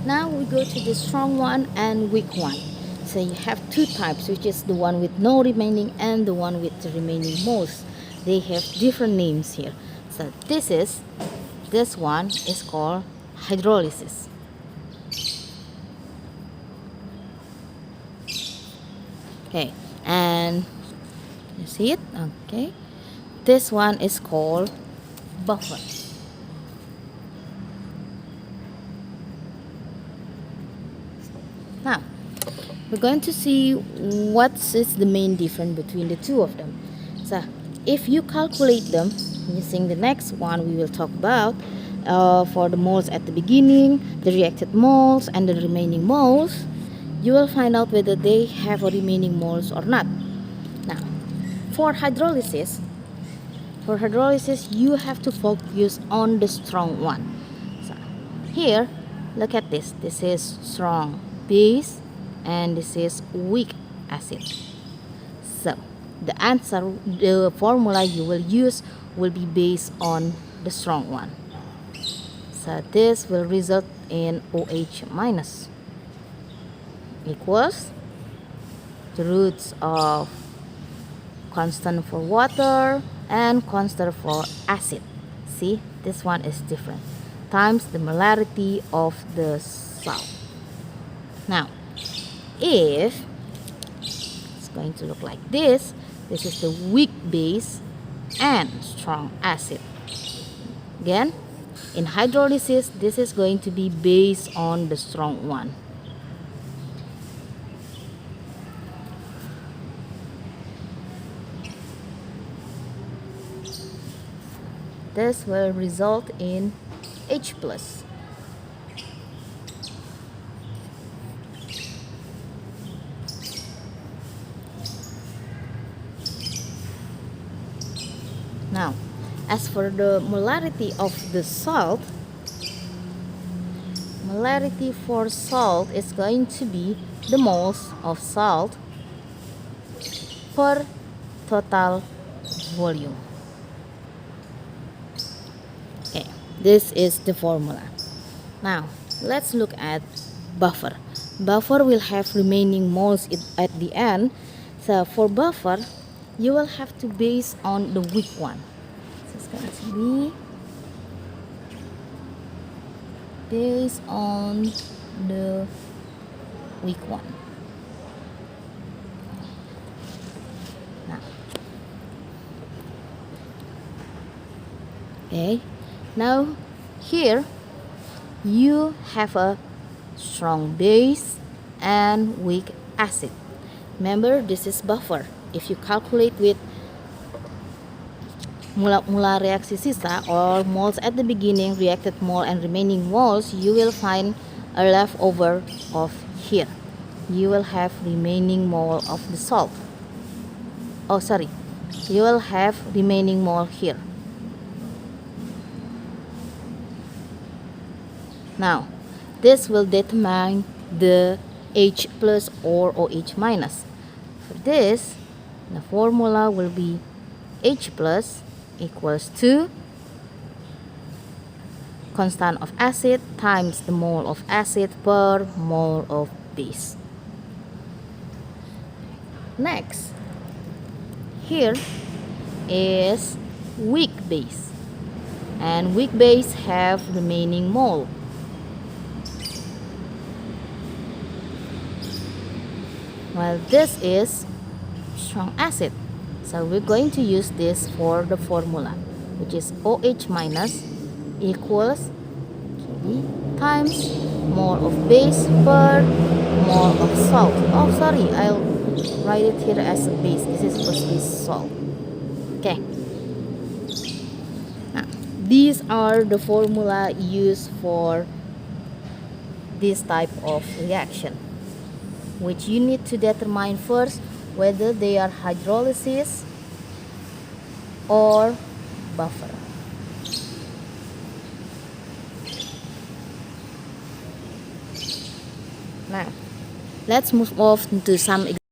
Now we go to the strong one and weak one. So you have two types, which is the one with no remaining and the one with the remaining moles. They have different names here. So this one is called hydrolysis. Okay, and you see it? Okay. This one is called buffer. Now, we're going to see what is the main difference between the two of them. So, if you calculate them using the next one we will talk about, for the moles at the beginning, the reacted moles, and the remaining moles, you will find out whether they have a remaining moles or not. Now, for hydrolysis, you have to focus on the strong one. So, here, look at this. This is strong base and this is weak acid. So, the formula you will use will be based on the strong one. So, this will result in OH minus equals the roots of constant for water and constant for acid. See, this one is different, times the molarity of the salt. Now, if it's going to look like this is the weak base and strong acid. Again, in hydrolysis, this is going to be based on the strong one. This will result in H plus. Now, as for the molarity of the salt, molarity for salt is going to be the moles of salt per total volume. Okay, this is the formula. Now, let's look at buffer. Buffer will have remaining moles at the end. So, for buffer, you will have to base on the weak one. So it's going to be based on the weak one. Now, okay. Now here you have a strong base and weak acid. Remember, this is buffer. If you calculate with molar reaksi sisa or moles at the beginning, reacted mole and remaining moles, you will find a leftover of here. You will have remaining mole of the salt. Oh, sorry. You will have remaining mole here. Now, this will determine the H plus or OH minus. For this, the formula will be H plus equals to constant of acid times the mole of acid per mole of base. Next, here is weak base, and weak base have remaining mole. Well, this is strong acid. So we're going to use this for the formula, which is OH minus equals times mole of base per mole of salt. Oh, sorry, I'll write it here as a base. This is supposed to be salt. Okay. Now, these are the formula used for this type of reaction, which you need to determine first whether they are hydrolysis or buffer. Now, let's move on to some examples.